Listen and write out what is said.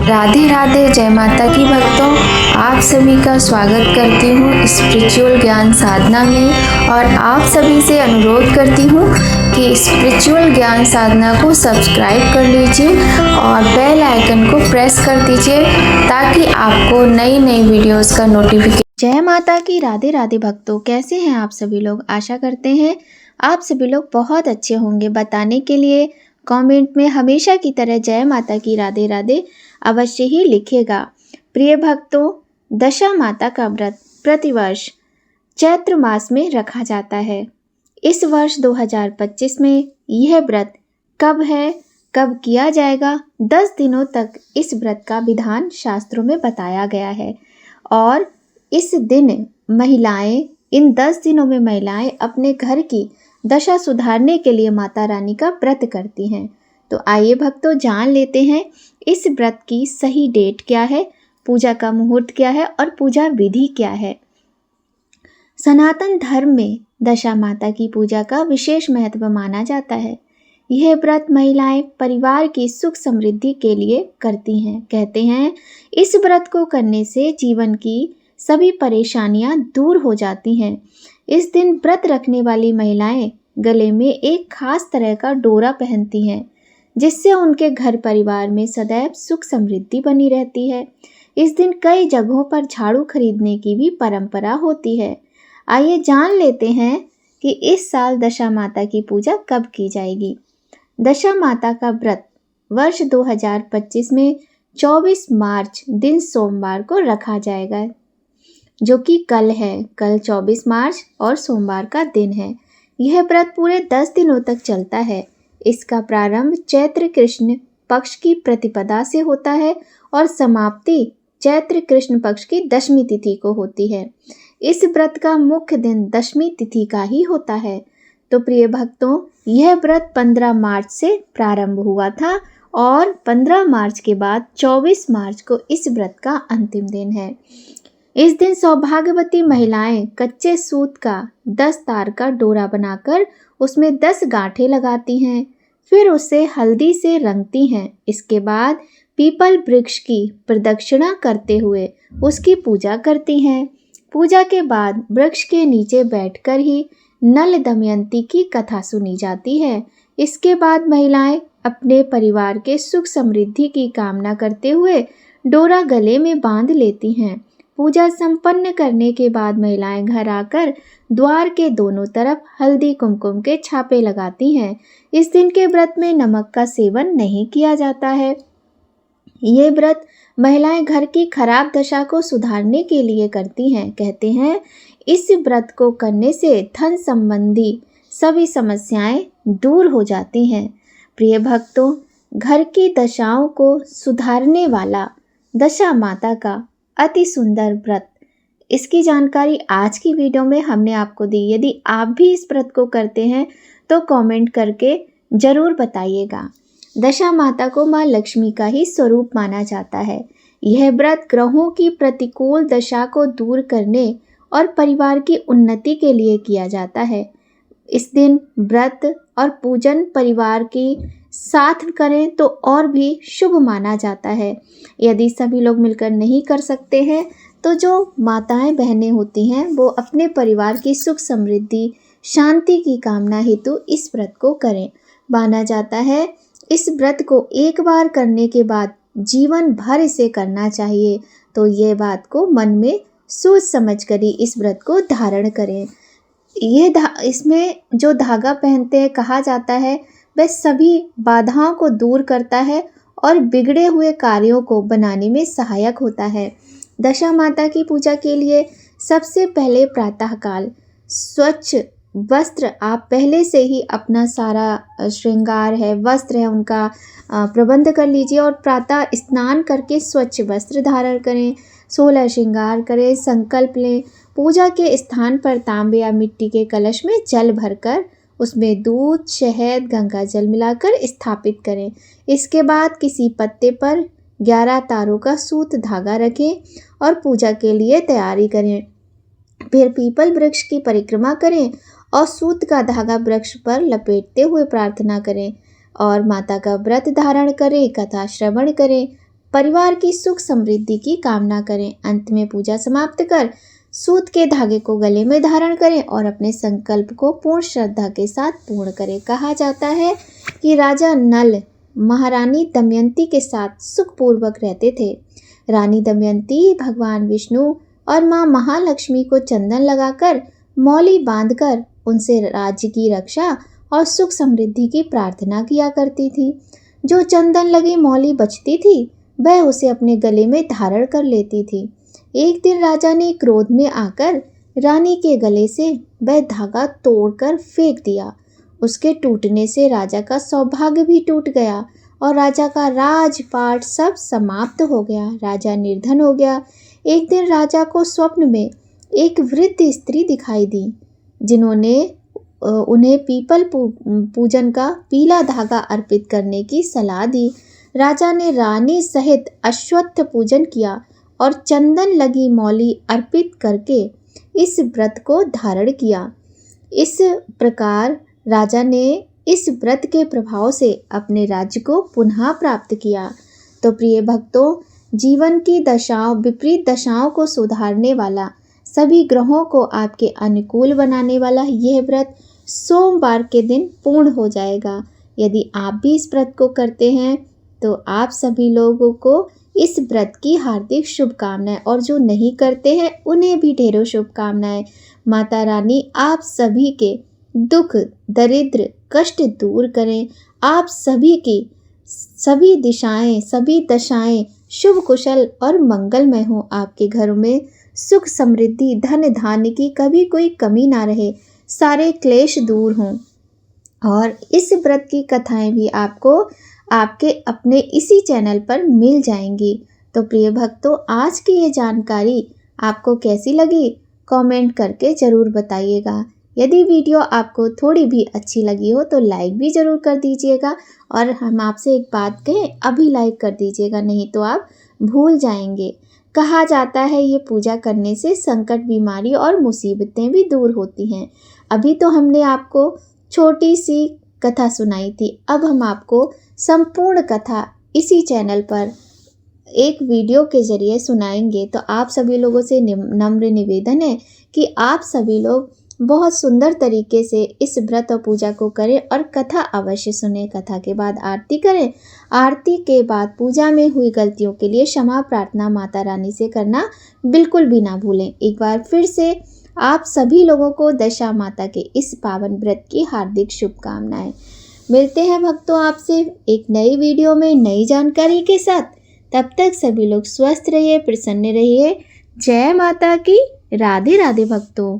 राधे राधे, जय माता की भक्तों। आप सभी का स्वागत करती हूँ स्पिरिचुअल ज्ञान साधना में और आप सभी से अनुरोध करती हूँ कि स्पिरिचुअल ज्ञान साधना को सब्सक्राइब कर लीजिए और बेल आइकन को प्रेस कर दीजिए ताकि आपको नई नई वीडियोस का नोटिफिकेशन। जय माता की राधे राधे भक्तों, कैसे हैं आप सभी लोग। आशा करते हैं आप सभी लोग बहुत अच्छे होंगे। बताने के लिए कमेंट में हमेशा की तरह जय माता की राधे राधे अवश्य ही लिखेगा। प्रिय भक्तों, दशा माता का व्रत प्रतिवर्ष चैत्र मास में रखा जाता है। इस वर्ष 2025 में यह व्रत कब है, कब किया जाएगा, 10 दिनों तक इस व्रत का विधान शास्त्रों में बताया गया है। और इस दिन महिलाएं, इन 10 दिनों में महिलाएं अपने घर की दशा सुधारने के लिए माता रानी का व्रत करती हैं। तो आइए भक्तों, जान लेते हैं इस व्रत की सही डेट क्या है, पूजा का मुहूर्त क्या है और पूजा विधि क्या है। सनातन धर्म में दशा माता की पूजा का विशेष महत्व माना जाता है। यह व्रत महिलाएं परिवार की सुख समृद्धि के लिए करती हैं। कहते हैं इस व्रत को करने से जीवन की सभी परेशानियां दूर हो जाती हैं। इस दिन व्रत रखने वाली महिलाएं गले में एक खास तरह का डोरा पहनती हैं, जिससे उनके घर परिवार में सदैव सुख समृद्धि बनी रहती है। इस दिन कई जगहों पर झाड़ू खरीदने की भी परंपरा होती है। आइए जान लेते हैं कि इस साल दशा माता की पूजा कब की जाएगी। दशा माता का व्रत वर्ष 2025 में 24 मार्च दिन सोमवार को रखा जाएगा, जो कि कल है। कल 24 मार्च और सोमवार का दिन है। यह व्रत पूरे 10 दिनों तक चलता है। इसका प्रारंभ चैत्र कृष्ण पक्ष की प्रतिपदा से होता है और समाप्ति चैत्र कृष्ण पक्ष की दशमी तिथि को होती है। इस व्रत का मुख्य दिन दशमी तिथि का ही होता है। तो प्रिय भक्तों, यह व्रत 15 मार्च से प्रारंभ हुआ था और 15 मार्च के बाद 24 मार्च को इस व्रत का अंतिम दिन है। इस दिन सौभाग्यवती महिलाएं कच्चे सूत का 10 तार का डोरा बनाकर उसमें 10 गांठें लगाती हैं, फिर उसे हल्दी से रंगती हैं। इसके बाद पीपल वृक्ष की प्रदक्षिणा करते हुए उसकी पूजा करती हैं। पूजा के बाद वृक्ष के नीचे बैठकर ही नल दमयंती की कथा सुनी जाती है। इसके बाद महिलाएं अपने परिवार के सुख समृद्धि की कामना करते हुए डोरा गले में बांध लेती हैं। पूजा संपन्न करने के बाद महिलाएं घर आकर द्वार के दोनों तरफ हल्दी कुमकुम के छापे लगाती हैं। इस दिन के व्रत में नमक का सेवन नहीं किया जाता है। ये व्रत महिलाएं घर की खराब दशा को सुधारने के लिए करती हैं। कहते हैं इस व्रत को करने से धन संबंधी सभी समस्याएं दूर हो जाती हैं। प्रिय भक्तों, घर की दशाओं को सुधारने वाला दशा माता का अति सुंदर व्रत, इसकी जानकारी आज की वीडियो में हमने आपको दी। यदि आप भी इस व्रत को करते हैं तो कमेंट करके ज़रूर बताइएगा। दशा माता को माँ लक्ष्मी का ही स्वरूप माना जाता है। यह व्रत ग्रहों की प्रतिकूल दशा को दूर करने और परिवार की उन्नति के लिए किया जाता है। इस दिन व्रत और पूजन परिवार की साथ करें तो और भी शुभ माना जाता है। यदि सभी लोग मिलकर नहीं कर सकते हैं तो जो माताएं बहनें होती हैं वो अपने परिवार की सुख समृद्धि शांति की कामना हेतु इस व्रत को करें। माना जाता है इस व्रत को एक बार करने के बाद जीवन भर इसे करना चाहिए। तो ये बात को मन में सोच समझ कर ही इस व्रत को धारण करें। इसमें जो धागा पहनते हैं, कहा जाता है वह सभी बाधाओं को दूर करता है और बिगड़े हुए कार्यों को बनाने में सहायक होता है। दशा माता की पूजा के लिए सबसे पहले प्रातःकाल स्वच्छ वस्त्र, आप पहले से ही अपना सारा श्रृंगार है, वस्त्र है, उनका प्रबंध कर लीजिए और प्रातः स्नान करके स्वच्छ वस्त्र धारण करें, 16 श्रृंगार करें, संकल्प लें। पूजा के स्थान पर तांबे या मिट्टी के कलश में जल भरकर उसमें दूध, शहद, गंगा जल मिलाकर स्थापित करें। इसके बाद किसी पत्ते पर 11 तारों का सूत धागा रखें और पूजा के लिए तैयारी करें। फिर पीपल वृक्ष की परिक्रमा करें और सूत का धागा वृक्ष पर लपेटते हुए प्रार्थना करें और माता का व्रत धारण करें, कथा श्रवण करें। परिवार की सुख समृद्धि की कामना करें। अंत में पूजा समाप्त कर सूत के धागे को गले में धारण करें और अपने संकल्प को पूर्ण श्रद्धा के साथ पूर्ण करें। कहा जाता है कि राजा नल महारानी दमयंती के साथ सुखपूर्वक रहते थे। रानी दमयंती भगवान विष्णु और माँ महालक्ष्मी को चंदन लगाकर मौली बांधकर उनसे राज्य की रक्षा और सुख समृद्धि की प्रार्थना किया करती थी। जो चंदन लगी मौली बचती थी वह उसे अपने गले में धारण कर लेती थी। एक दिन राजा ने क्रोध में आकर रानी के गले से वह धागा तोड़कर फेंक दिया। उसके टूटने से राजा का सौभाग्य भी टूट गया और राजा का राजपाट सब समाप्त हो गया। राजा निर्धन हो गया। एक दिन राजा को स्वप्न में एक वृद्ध स्त्री दिखाई दी जिन्होंने उन्हें पीपल पूजन का पीला धागा अर्पित करने की सलाह दी। राजा ने रानी सहित अश्वत्थ पूजन किया और चंदन लगी मौली अर्पित करके इस व्रत को धारण किया। इस प्रकार राजा ने इस व्रत के प्रभाव से अपने राज्य को पुनः प्राप्त किया। तो प्रिय भक्तों, जीवन की दशाओं विपरीत दशाओं को सुधारने वाला, सभी ग्रहों को आपके अनुकूल बनाने वाला यह व्रत सोमवार के दिन पूर्ण हो जाएगा। यदि आप भी इस व्रत को करते हैं तो आप सभी लोगों को इस व्रत की हार्दिक शुभकामनाएं, और जो नहीं करते हैं उन्हें भी ढेरों शुभकामनाएं। माता रानी आप सभी के दुख दरिद्र कष्ट दूर करें। आप सभी की सभी दिशाएं सभी दशाएं शुभ कुशल और मंगलमय हो। आपके घरों में सुख समृद्धि धन धान्य की कभी कोई कमी ना रहे। सारे क्लेश दूर हों। और इस व्रत की कथाएं भी आपको आपके अपने इसी चैनल पर मिल जाएंगी। तो प्रिय भक्तों, आज की ये जानकारी आपको कैसी लगी कमेंट करके ज़रूर बताइएगा। यदि वीडियो आपको थोड़ी भी अच्छी लगी हो तो लाइक भी ज़रूर कर दीजिएगा। और हम आपसे एक बात कहें, अभी लाइक कर दीजिएगा, नहीं तो आप भूल जाएंगे। कहा जाता है ये पूजा करने से संकट बीमारी और मुसीबतें भी दूर होती हैं। अभी तो हमने आपको छोटी सी कथा सुनाई थी, अब हम आपको संपूर्ण कथा इसी चैनल पर एक वीडियो के ज़रिए सुनाएंगे। तो आप सभी लोगों से नम्र निवेदन है कि आप सभी लोग बहुत सुंदर तरीके से इस व्रत और पूजा को करें और कथा अवश्य सुने। कथा के बाद आरती करें। आरती के बाद पूजा में हुई गलतियों के लिए क्षमा प्रार्थना माता रानी से करना बिल्कुल भी ना भूलें। एक बार फिर से आप सभी लोगों को दशा माता के इस पावन व्रत की हार्दिक शुभकामनाएं। मिलते हैं भक्तों आपसे एक नई वीडियो में नई जानकारी के साथ। तब तक सभी लोग स्वस्थ रहिए, प्रसन्न रहिए। जय माता की। राधे राधे भक्तों।